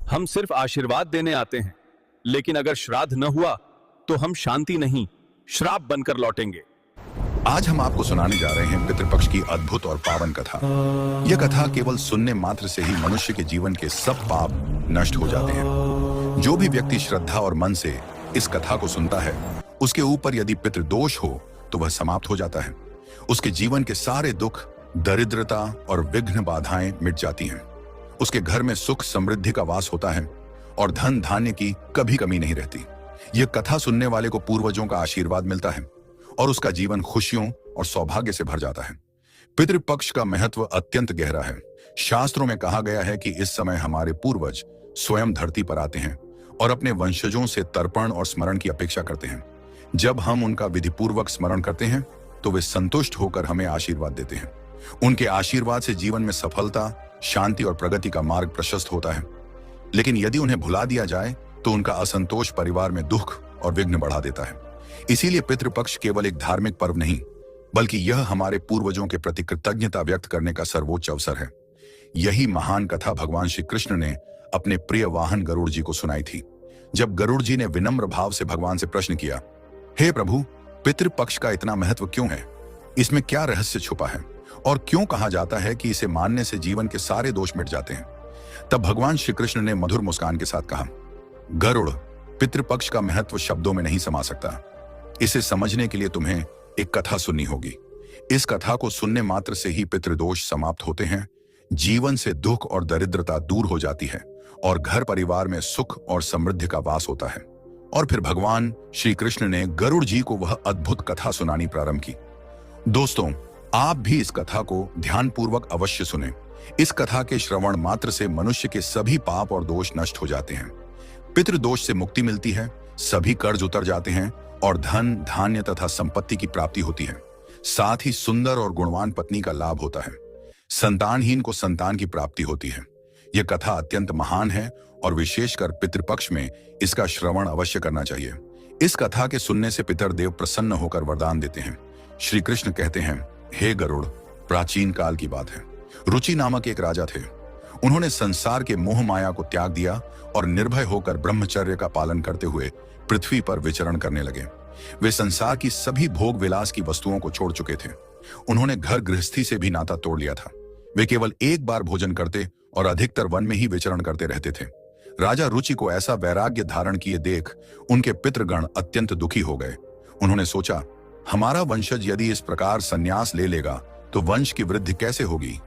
हम सिर्फ आशीर्वाद देने आते हैं, लेकिन अगर श्राद्ध न हुआ तो हम शांति नहीं, श्राप बनकर लौटेंगे। आज हम आपको सुनाने जा रहे हैं पितृपक्ष की अद्भुत और पावन कथा। यह कथा केवल सुनने मात्र से ही मनुष्य के जीवन के सब पाप नष्ट हो जाते हैं। जो भी व्यक्ति श्रद्धा और मन से इस कथा को सुनता है, उसके ऊपर यदि पितृदोष हो तो वह समाप्त हो जाता है। उसके जीवन के सारे दुख, दरिद्रता और विघ्न बाधाएं मिट जाती हैं। उसके घर में सुख समृद्धि का वास होता है और धन धान्य की कभी कमी नहीं रहती। यह कथा सुनने वाले को पूर्वजों का आशीर्वाद मिलता है और उसका जीवन खुशियों और सौभाग्य से भर जाता है। पितृपक्ष का महत्व अत्यंत गहरा है। शास्त्रों में कहा गया है कि इस समय हमारे पूर्वज स्वयं धरती पर आते हैं और अपने वंशजों से तर्पण और स्मरण की अपेक्षा करते हैं। जब हम उनका विधिपूर्वक स्मरण करते हैं तो वे संतुष्ट होकर हमें आशीर्वाद देते हैं। उनके आशीर्वाद से जीवन में सफलता, शांति और प्रगति का मार्ग प्रशस्त होता है। लेकिन यदि उन्हें भुला दिया जाए तो उनका असंतोष परिवार में दुख और विघ्न बढ़ा देता है। इसीलिए पितृपक्ष केवल एक धार्मिक पर्व नहीं, बल्कि यह हमारे पूर्वजों के प्रति कृतज्ञता व्यक्त करने का सर्वोच्च अवसर है। यही महान कथा भगवान श्री कृष्ण ने अपने प्रिय वाहन गरुड़ जी को सुनाई थी। जब गरुड़ जी ने विनम्र भाव से भगवान से प्रश्न किया, हे प्रभु, पितृपक्ष का इतना महत्व क्यों है? इसमें क्या रहस्य छुपा है और क्यों कहा जाता है कि इसे मानने से जीवन के सारे दोष मिट जाते हैं? तब भगवान श्री कृष्ण ने मधुर मुस्कान के साथ कहा, गरुड़, पितृपक्ष का महत्व शब्दों में नहीं समा सकता। इसे समझने के लिए तुम्हें एक कथा सुननी होगी। इस कथा को सुनने मात्र से ही पितृदोष समाप्त होते हैं, जीवन से दुख और दरिद्रता दूर हो जाती है और घर परिवार में सुख और समृद्धि का वास होता है। और फिर भगवान श्री कृष्ण ने गरुड़ जी को वह अद्भुत कथा सुनानी प्रारंभ की। दोस्तों, आप भी इस कथा को ध्यानपूर्वक अवश्य सुने। इस कथा के श्रवण मात्र से मनुष्य के सभी पाप और दोष नष्ट हो जाते हैं। पितृदोष से मुक्ति मिलती है, सभी कर्ज उतर जाते हैं और धन, धान्य तथा संपत्ति की प्राप्ति होती है। साथ ही सुंदर और गुणवान पत्नी का लाभ होता है। संतानहीन को संतान की प्राप्ति होती है। यह कथा अत्यंत महान है और विशेषकर पितृपक्ष में इसका श्रवण अवश्य करना चाहिए। इस कथा के सुनने से पितरदेव प्रसन्न होकर वरदान देते हैं। श्री कृष्ण कहते हैं, हे गरुड़, प्राचीन काल की बात है। रुचि नामक एक राजा थे। उन्होंने संसार के मोह माया को त्याग दिया और निर्भय होकर ब्रह्मचर्य का पालन करते हुए पृथ्वी पर विचरण करने लगे। वे संसार की सभी भोग विलास की वस्तुओं को छोड़ चुके थे। उन्होंने घर गृहस्थी से भी नाता तोड़ लिया था। वे केवल एक बार भोजन करते और अधिकतर वन में ही विचरण करते रहते थे। राजा रुचि को ऐसा वैराग्य धारण किए देख उनके पितृगण अत्यंत दुखी हो गए। उन्होंने सोचा, हमारा वंशज यदि इस प्रकार संन्यास ले लेगा तो वंश की वृद्धि कैसे होगी?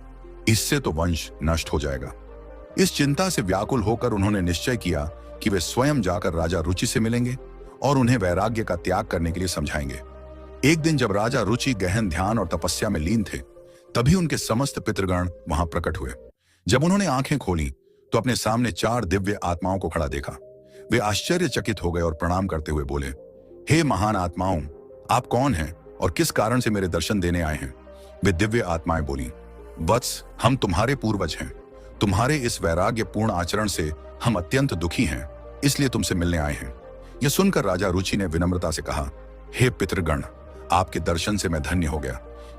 इससे तो वंश नष्ट हो जाएगा। इस चिंता से व्याकुल होकर उन्होंने निश्चय किया कि वे स्वयं जाकर राजा रुचि से मिलेंगे और उन्हें वैराग्य का त्याग करने के लिए समझाएंगे। एक दिन जब राजा रुचि गहन ध्यान और तपस्या में लीन थे, तभी उनके समस्त पितृगण वहां प्रकट हुए। जब उन्होंने आंखें खोली तो अपने सामने 4 दिव्य आत्माओं को खड़ा देखा। वे आश्चर्यचकित हो गए और प्रणाम करते हुए बोले, हे महान आत्माओं, आप कौन हैं और किस कारण से मेरे दर्शन देने आए हैं? वे दिव्य आत्माएं बोली, वत्स, हम तुम्हारे पूर्वज हैं। तुम्हारे इस वैराग्य पूर्ण आचरण से हम अत्यंत दुखी हैं, इसलिए तुमसे मिलने आए हैं। यह सुनकर राजा रुचि ने विनम्रता से कहा, हे पितृगण, आपके दर्शन से मैं धन्य हो गया,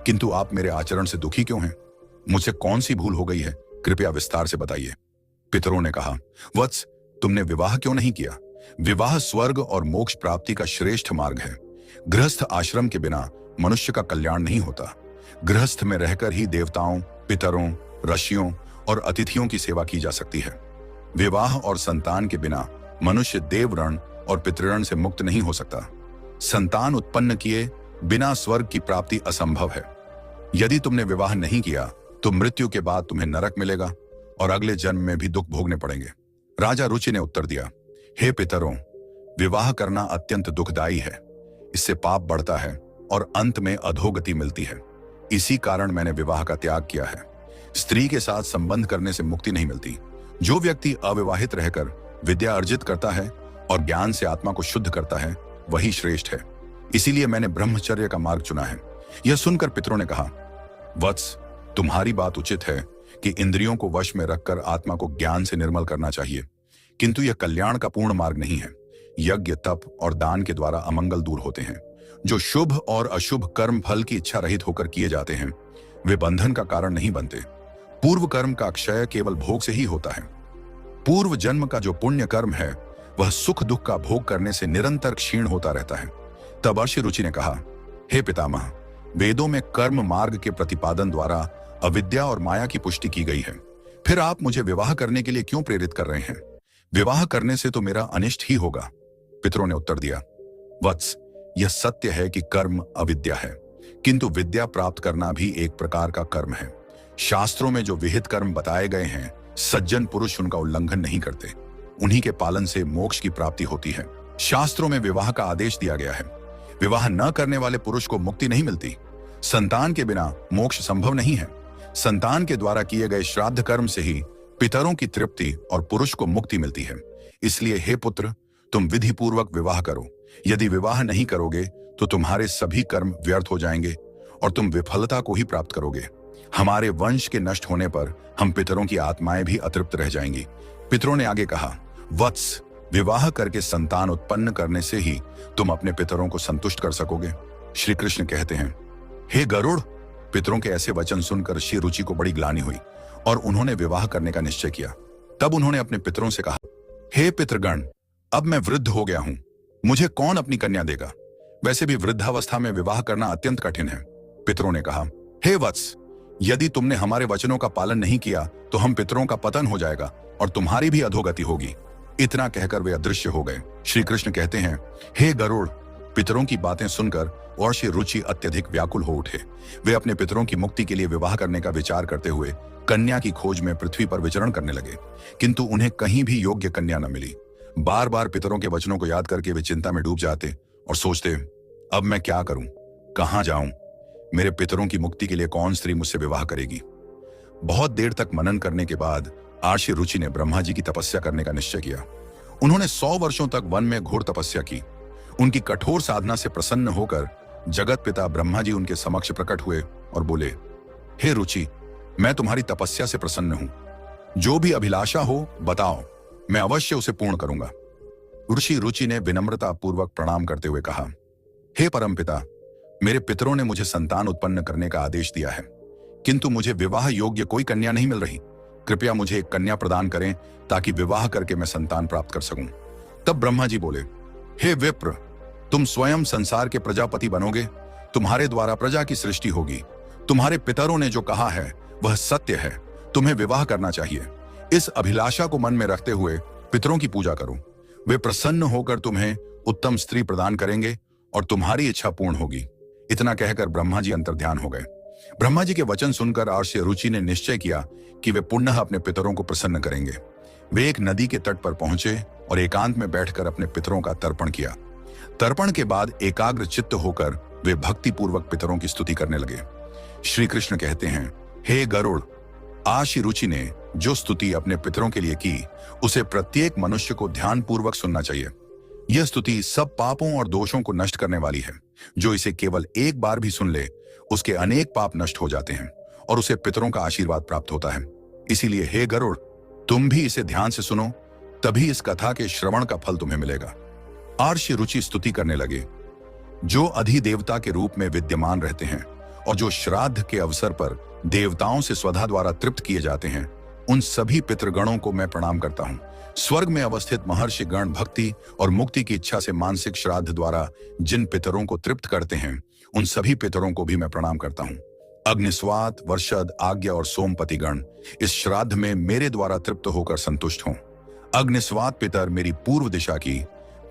किंतु आप मेरे आचरण से दुखी क्यों हैं? मुझसे कौन सी भूल हो गई है? कृपया विस्तार से बताइए। पितरों ने कहा, वत्स, तुमने विवाह क्यों नहीं किया? विवाह स्वर्ग और मोक्ष प्राप्ति का श्रेष्ठ मार्ग है। गृहस्थ आश्रम के बिना मनुष्य का कल्याण नहीं होता। गृहस्थ में रहकर ही देवताओं, पितरों, ऋषियों और अतिथियों की सेवा की जा सकती है। विवाह और संतान के बिना मनुष्य देवऋण और पितृऋण से मुक्त नहीं हो सकता। संतान उत्पन्न किए बिना स्वर्ग की प्राप्ति असंभव है। यदि तुमने विवाह नहीं किया तो मृत्यु के बाद तुम्हें नरक मिलेगा और अगले जन्म में भी दुख भोगने पड़ेंगे। राजा रुचि ने उत्तर दिया, हे पितरों, विवाह करना अत्यंत दुखदायी है। इससे पाप बढ़ता है और अंत में अधोगति मिलती है। इसी कारण मैंने विवाह का त्याग किया है। स्त्री के साथ संबंध करने से मुक्ति नहीं मिलती। जो व्यक्ति अविवाहित रहकर विद्या अर्जित करता है और ज्ञान से आत्मा को शुद्ध करता है, वही श्रेष्ठ है। इसीलिए मैंने ब्रह्मचर्य का मार्ग चुना है। यह सुनकर पितरों ने कहा, वत्स, तुम्हारी बात उचित है कि इंद्रियों को वश में रखकर आत्मा को ज्ञान से निर्मल करना चाहिए, किंतु यह कल्याण का पूर्ण मार्ग नहीं है। यज्ञ, तप और दान के द्वारा अमंगल दूर होते हैं। जो शुभ और अशुभ कर्म फल की इच्छा रहित होकर किए जाते हैं, वे बंधन का कारण नहीं बनते। पूर्व कर्म का क्षय केवल भोग से ही होता है। पूर्व जन्म का जो पुण्य कर्म है वह सुख दुख का भोग करने से निरंतर क्षीण होता रहता है। तब अर्षि रुचि ने कहा, हे पितामह, वेदों में कर्म मार्ग के प्रतिपादन द्वारा अविद्या और माया की पुष्टि की गई है, फिर आप मुझे विवाह करने के लिए क्यों प्रेरित कर रहे हैं? विवाह करने से तो मेरा अनिष्ट ही होगा। पितरों ने उत्तर दिया, वत्स, यह सत्य है कि कर्म अविद्या है, किंतु विद्या प्राप्त करना भी एक प्रकार का कर्म है। शास्त्रों में जो विहित कर्म बताए गए हैं, सज्जन पुरुष उनका उल्लंघन नहीं करते। उन्हीं के पालन से मोक्ष की प्राप्ति होती है। शास्त्रों में विवाह का आदेश दिया गया है। विवाह न करने वाले पुरुष को मुक्ति नहीं मिलती। संतान के बिना मोक्ष संभव नहीं है। संतान के द्वारा किए गए श्राद्ध कर्म से ही पितरों की तृप्ति और पुरुष को मुक्ति मिलती है। इसलिए हे पुत्र, तुम विधि पूर्वक विवाह करो। यदि विवाह नहीं करोगे तो तुम्हारे सभी कर्म व्यर्थ हो जाएंगे और तुम विफलता को ही प्राप्त करोगे। हमारे वंश के नष्ट होने पर हम पितरों की आत्माएं भी अतृप्त रह जाएंगी। पितरों ने आगे कहा, वत्स, विवाह करके संतान उत्पन्न करने से ही तुम अपने पितरों को संतुष्ट कर सकोगे। श्री कृष्ण कहते हैं, हे गरुड़। पितरों के ऐसे वचन सुनकर श्री रुचि को बड़ी ग्लानि हुई और उन्होंने विवाह करने का निश्चय किया। तब उन्होंने अपने पितरों से कहा, हे पितृगण, अब मैं वृद्ध हो गया हूं, मुझे कौन अपनी कन्या देगा? वैसे भी वृद्धावस्था में विवाह करना अत्यंत कठिन है। पितरों ने कहा, हे वत्स, यदि तुमने हमारे वचनों का पालन नहीं किया तो हम पितरों का पतन हो जाएगा और तुम्हारी भी अधोगति होगी। इतना कहकर वे अदृश्य हो गए। श्री कृष्ण कहते हैं, हे गरुड़। पितरों की बातें सुनकर और श्री रुचि अत्यधिक व्याकुल हो उठे। वे अपने पितरों की मुक्ति के लिए विवाह करने का विचार करते हुए कन्या की खोज में पृथ्वी पर विचरण करने लगे, किंतु उन्हें कहीं भी योग्य कन्या न मिली। बार बार पितरों के वचनों को याद करके वे चिंता में डूब जाते और सोचते, अब मैं क्या करूं, कहां जाऊं? मेरे पितरों की मुक्ति के लिए कौन स्त्री मुझसे विवाह करेगी? बहुत देर तक मनन करने के बाद आर्षि रुचि ने ब्रह्मा जी की तपस्या करने का निश्चय किया। उन्होंने 100 वर्षों तक वन में घोर तपस्या की। उनकी कठोर साधना से प्रसन्न होकर जगत पिता ब्रह्मा जी उनके समक्ष प्रकट हुए और बोले, हे रुचि, मैं तुम्हारी तपस्या से प्रसन्न हूं। जो भी अभिलाषा हो बताओ, मैं अवश्य उसे पूर्ण करूंगा। ऋषि रुचि ने विनम्रता पूर्वक प्रणाम करते हुए कहा, हे परमपिता, मेरे पितरों ने मुझे संतान उत्पन्न करने का आदेश दिया है, किंतु मुझे विवाह योग्य कोई कन्या नहीं मिल रही। कृपया मुझे एक कन्या प्रदान करें ताकि विवाह करके मैं संतान प्राप्त कर सकूं। तब ब्रह्मा जी बोले, हे विप्र, तुम स्वयं संसार के प्रजापति बनोगे। तुम्हारे द्वारा प्रजा की सृष्टि होगी। तुम्हारे पितरों ने जो कहा है वह सत्य है। तुम्हें विवाह करना चाहिए। इस अभिलाषा को मन में रखते हुए पितरों की पूजा करो। वे प्रसन्न होकर तुम्हें उत्तम स्त्री प्रदान करेंगे और तुम्हारी इच्छा पूर्ण होगी। इतना कहकर ब्रह्मा जी अंतर्ध्यान हो गए। ब्रह्मा जी के वचन सुनकर आर्षि रुचि ने निश्चय किया कि वे पुनः अपने पितरों को प्रसन्न करेंगे। वे एक नदी के तट पर पहुंचे और एकांत में बैठकर अपने पितरों का तर्पण किया। तर्पण के बाद एकाग्र चित्त होकर वे भक्ति पूर्वक पितरों की स्तुति करने लगे। श्री कृष्ण कहते हैं, हे गरुड़, आर्षि रुचि ने जो स्तुति अपने पितरों के लिए की उसे प्रत्येक मनुष्य को ध्यान पूर्वक सुनना चाहिए। यह स्तुति सब पापों और दोषों को नष्ट करने वाली है। जो इसे केवल एक बार भी सुन ले उसके अनेक पाप नष्ट हो जाते हैं और उसे पितरों का आशीर्वाद प्राप्त होता है। इसीलिए हे गरुड़, तुम भी इसे ध्यान से सुनो, तभी इस कथा के श्रवण का फल तुम्हें मिलेगा। आर्षि रुचि स्तुति करने लगे। जो अधिदेवता के रूप में विद्यमान रहते हैं और जो श्राद्ध के अवसर पर देवताओं से स्वधा द्वारा तृप्त किए जाते हैं, उन सभी पितृगणों को मैं प्रणाम करता हूं। स्वर्ग में अवस्थित महर्षि गण भक्ति और मुक्ति की इच्छा से मानसिक श्राद्ध द्वारा जिन पितरों को तृप्त करते हैं, उन सभी पितरों को भी मैं प्रणाम करता हूं। अग्निस्वात, वर्षद, आज्ञा और सोमपति गण इस श्राद्ध में मेरे द्वारा तृप्त होकर संतुष्ट हों। अग्निस्वात पितर मेरी पूर्व दिशा की,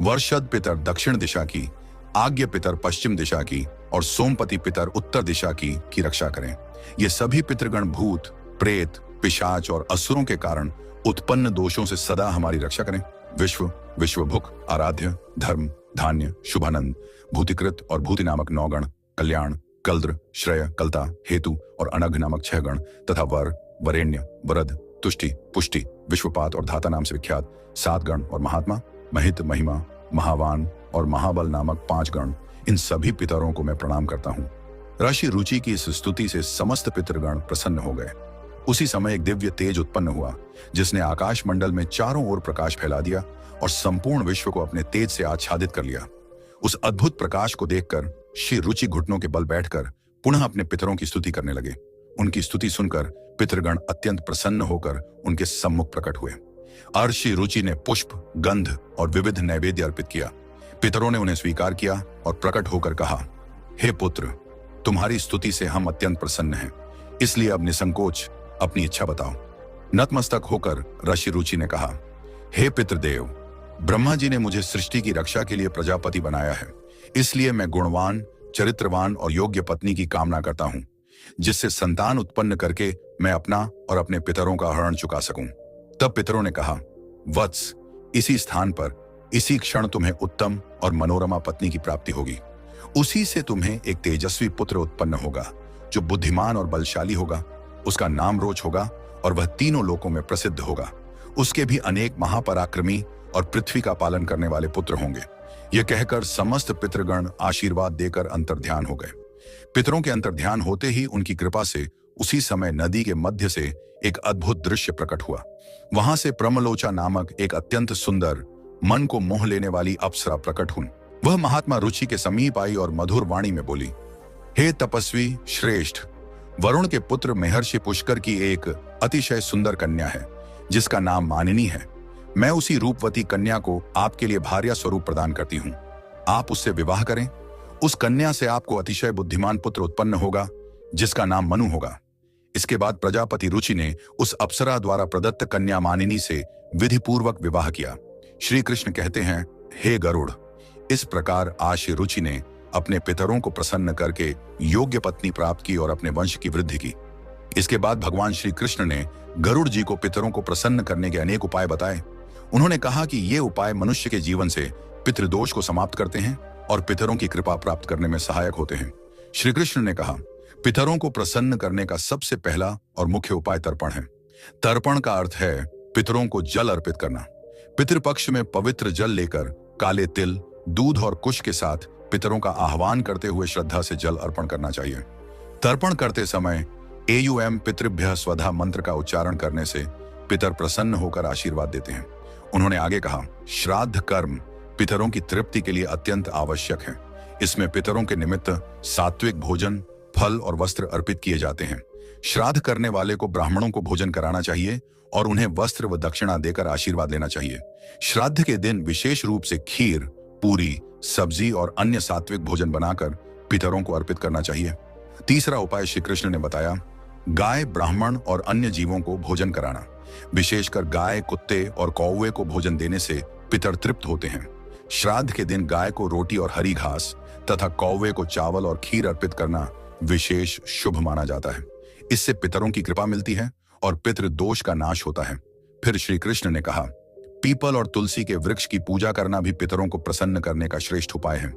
वर्षद पितर दक्षिण दिशा की, आज्ञा पितर पश्चिम दिशा की और सोमपति पितर उत्तर दिशा की रक्षा करें। ये सभी पितृगण भूत, प्रेत, पिशाच और असुरों के कारण उत्पन्न दोषों से सदा हमारी रक्षा करें। विश्व, विश्वभुक, आराध्य, धर्म, धान्य, शुभानंद, भूतिकृत और भूति नामक 9 गण, कल्याण, कल्द्र, श्रेय, कलता, हेतु और अनघ नामक 6 गण तथा वर, वरेण्य, वरद, तुष्टि, पुष्टि, विश्वपात और धाता नाम से विख्यात 7 गण और महात्मा, महित, महिमा, महावान और महाबल नामक 5 गण, इन सभी पितरों को मैं प्रणाम करता हूँ। ऋषि रुचि की इस स्तुति से समस्त पितृगण प्रसन्न हो गए। उसी समय एक दिव्य तेज उत्पन्न हुआ जिसने आकाश मंडल में चारों ओर प्रकाश फैला दिया और संपूर्ण विश्व को अपने तेज से आच्छादित कर लिया। उस अद्भुत प्रकाश को देखकर श्री रुचि घुटनों के बल बैठकर पुनः अपने पितरों की स्तुति करने लगे। उनकी स्तुति सुनकर पितृगण अत्यंत प्रसन्न होकर उनके सम्मुख प्रकट हुए। अर्षि रुचि ने पुष्प, गंध और विविध नैवेद्य अर्पित किया। पितरों ने उन्हें स्वीकार किया और प्रकट होकर कहा, हे पुत्र, तुम्हारी स्तुति से हम अत्यंत प्रसन्न हैं, इसलिए अब निसंकोच अपनी इच्छा बताओ। नतमस्तक होकर ऋषि रुचि ने कहा, हे पितृदेव, ब्रह्मा जी ने मुझे सृष्टि की रक्षा के लिए प्रजापति बनाया है, इसलिए मैं गुणवान, चरित्रवान और योग्य पत्नी की कामना करता हूं, जिससे संतान उत्पन्न करके मैं अपना और अपने पितरों का हरण चुका सकूं। तब पितरों ने कहा, वत्स, इसी स्थान पर इसी क्षण तुम्हें उत्तम और मनोरमा पत्नी की प्राप्ति होगी। उसी से तुम्हें एक तेजस्वी पुत्र उत्पन्न होगा, जो बुद्धिमान और बलशाली होगा। उसका नाम रोच होगा और वह तीनों लोकों में प्रसिद्ध होगा। उसके भी अनेक महापराक्रमी और पृथ्वी का पालन करने वाले पुत्र होंगे। यह कहकर समस्त पितृगण आशीर्वाद देकर अंतर्ध्यान हो गए। पितरों के अंतर्ध्यान होते ही उनकी कृपा से उसी समय नदी के मध्य से एक अद्भुत दृश्य प्रकट हुआ। वहां से प्रमलोचा नामक एक अत्यंत सुंदर, मन को मोह लेने वाली अप्सरा प्रकट हुई। वह महात्मा रुचि के समीप आई और मधुर वाणी में बोली, हे तपस्वी श्रेष्ठ, वरुण के पुत्र महर्षि पुष्कर की एक अतिशय सुंदर कन्या है, जिसका नाम मानिनी है। मैं उसी रूपवती कन्या को आपके लिए भार्या स्वरूप प्रदान करती हूँ। आप उससे विवाह करें। उस कन्या से आपको अतिशय बुद्धिमान पुत्र उत्पन्न होगा, जिसका नाम मनु होगा। इसके बाद प्रजापति रुचि ने उस अप्सरा द्वारा प्रदत्त कन्या मानिनी से विधिपूर्वक विवाह किया। श्री कृष्ण कहते हैं, हे गरुड़, इस प्रकार आशी रुचि ने अपने पितरों को प्रसन्न करके योग्य पत्नी प्राप्त की और अपने वंश की वृद्धि की। इसके बाद भगवान श्री कृष्ण ने गरुड़ जी को पितरों को प्रसन्न करने के अनेक उपाय बताए। उन्होंने कहा कि ये उपाय मनुष्य के जीवन से पितृदोष को समाप्त करते हैं और पितरों की कृपा प्राप्त करने में सहायक होते हैं। श्री कृष्ण ने कहा, पितरों को प्रसन्न करने का सबसे पहला और मुख्य उपाय तर्पण है। तर्पण का अर्थ है पितरों को जल अर्पित करना। पितृपक्ष में पवित्र जल लेकर काले तिल, दूध और कुश के साथ पितरों का आह्वान करते हुए श्रद्धा से जल अर्पण करना चाहिए। तर्पण करते समय एयुएम पितृभ्यः स्वधा मंत्र का उच्चारण करने से पितर प्रसन्न होकर आशीर्वाद देते हैं। उन्होंने आगे कहा, श्राद्ध कर्म पितरों की तृप्ति के लिए अत्यंत आवश्यक है। इसमें पितरों के निमित्त सात्विक भोजन, फल और वस्त्र अर्पित किए जाते हैं। श्राद्ध करने वाले को ब्राह्मणों को भोजन कराना चाहिए और उन्हें वस्त्र व दक्षिणा देकर आशीर्वाद लेना चाहिए। श्राद्ध के दिन विशेष रूप से खीर, पूरी, सब्जी और अन्य सात्विक भोजन बनाकर पितरों को अर्पित करना चाहिए। तीसरा उपाय श्री कृष्ण ने बताया, गाय, ब्राह्मण और अन्य जीवों को भोजन कराना। विशेषकर गाय, कुत्ते और कौवे को भोजन देने से पितर तृप्त होते हैं। श्राद्ध के दिन गाय को रोटी और हरी घास तथा कौवे को चावल और खीर अर्पित करना विशेष शुभ माना जाता है। इससे पितरों की कृपा मिलती है और पितृ दोष का नाश होता है। फिर श्री कृष्ण ने कहा, पीपल और तुलसी के वृक्ष की पूजा करना भी पितरों को प्रसन्न करने का श्रेष्ठ उपाय है।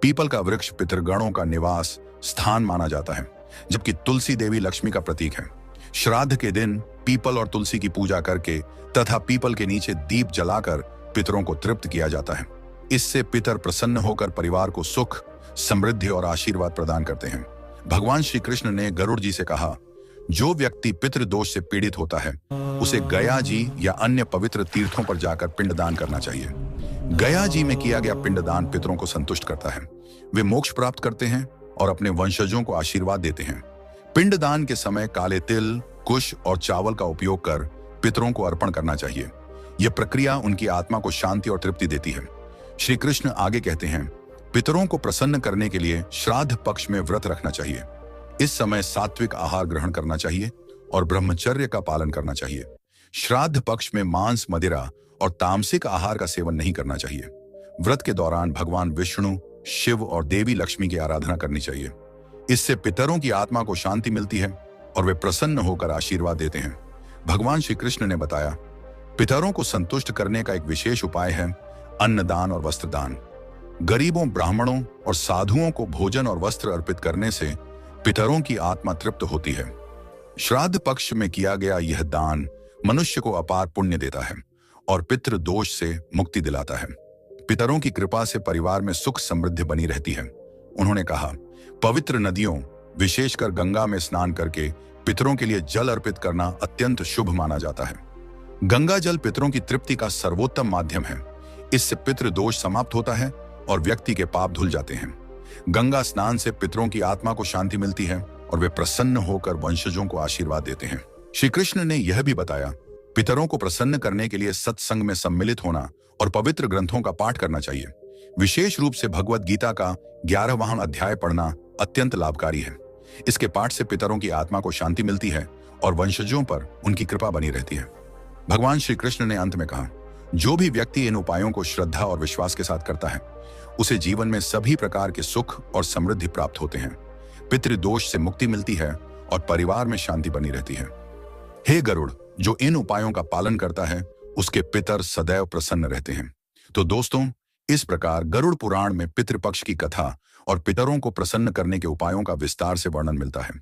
पीपल का वृक्ष पितृगणों का निवास स्थान माना जाता है, जबकि तुलसी देवी लक्ष्मी का प्रतीक है। श्राद्ध के दिन पीपल और तुलसी की पूजा करके तथा पीपल के नीचे दीप जलाकर पितरों को तृप्त किया जाता है। इससे पितर प्रसन्न होकर परिवार को सुख, समृद्धि और आशीर्वाद प्रदान करते हैं। भगवान श्री कृष्ण ने गरुड़ जी से कहा, जो व्यक्ति पितृदोष से पीड़ित होता है उसे गया जी या अन्य पवित्र तीर्थों पर जाकर पिंडदान करना चाहिए। गया जी में किया गया पिंडदान पितरों को संतुष्ट करता है। वे मोक्ष प्राप्त करते हैं और अपने वंशजों को आशीर्वाद देते हैं। पिंडदान के समय काले तिल, कुश और चावल का उपयोग कर पितरों को अर्पण करना चाहिए। यह प्रक्रिया उनकी आत्मा को शांति और तृप्ति देती है। श्री कृष्ण आगे कहते हैं, पितरों को प्रसन्न करने के लिए श्राद्ध पक्ष में व्रत रखना चाहिए। इस समय सात्विक आहार ग्रहण करना चाहिए और ब्रह्मचर्य का पालन करना चाहिए। श्राद्ध पक्ष में मांस, मदिरा और तामसिक आहार का सेवन नहीं करना चाहिए। व्रत के दौरान भगवान विष्णु, शिव और देवी लक्ष्मी की आराधना करनी चाहिए। इससे पितरों की आत्मा को शांति मिलती है और वे प्रसन्न होकर आशीर्वाद देते हैं। भगवान श्री कृष्ण ने बताया, पितरों को संतुष्ट करने का एक विशेष उपाय है अन्नदान और वस्त्रदान। गरीबों, ब्राह्मणों और साधुओं को भोजन और वस्त्र अर्पित करने से पितरों की आत्मा तृप्त होती है। श्राद्ध पक्ष में किया गया यह दान मनुष्य को अपार पुण्य देता है और पितृ दोष से मुक्ति दिलाता है। पितरों की कृपा से परिवार में सुख समृद्धि बनी रहती है। उन्होंने कहा, पवित्र नदियों, विशेषकर गंगा में स्नान करके पितरों के लिए जल अर्पित करना अत्यंत शुभ माना जाता है। गंगा जल पितरों की तृप्ति का सर्वोत्तम माध्यम है। इससे पितृ दोष समाप्त होता है और व्यक्ति के पाप धुल जाते हैं। गंगा स्नान से पितरों की आत्मा को शांति मिलती है और वे प्रसन्न होकर वंशजों को आशीर्वाद देते हैं। श्री कृष्ण ने यह भी बताया, पितरों को प्रसन्न करने के लिए सत्संग में सम्मिलित होना और पवित्र ग्रंथों का पाठ करना चाहिए। विशेष रूप से भगवत गीता का 11वां अध्याय पढ़ना अत्यंत लाभकारी है। इसके पाठ से पितरों की आत्मा को शांति मिलती है और वंशजों पर उनकी कृपा बनी रहती है। भगवान श्री कृष्ण ने अंत में कहा, जो भी व्यक्ति इन उपायों को श्रद्धा और विश्वास के साथ करता है, उसे जीवन में सभी प्रकार के सुख और समृद्धि प्राप्त होते हैं, पितृदोष से मुक्ति मिलती है और परिवार में शांति बनी रहती है। हे गरुड़, जो इन उपायों का पालन करता है, उसके पितर सदैव प्रसन्न रहते हैं। तो दोस्तों, इस प्रकार गरुड़ पुराण में पितृपक्ष की कथा और पितरों को प्रसन्न करने के उपायों का विस्तार से वर्णन मिलता है।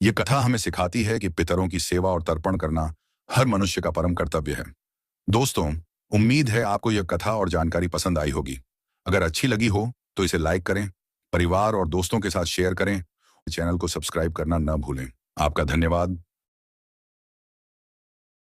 यह कथा हमें सिखाती है कि पितरों की सेवा और तर्पण करना हर मनुष्य का परम कर्तव्य है। दोस्तों, उम्मीद है आपको यह कथा और जानकारी पसंद आई होगी। अगर अच्छी लगी हो तो इसे लाइक करें, परिवार और दोस्तों के साथ शेयर करें, चैनल को सब्सक्राइब करना न भूलें। आपका धन्यवाद।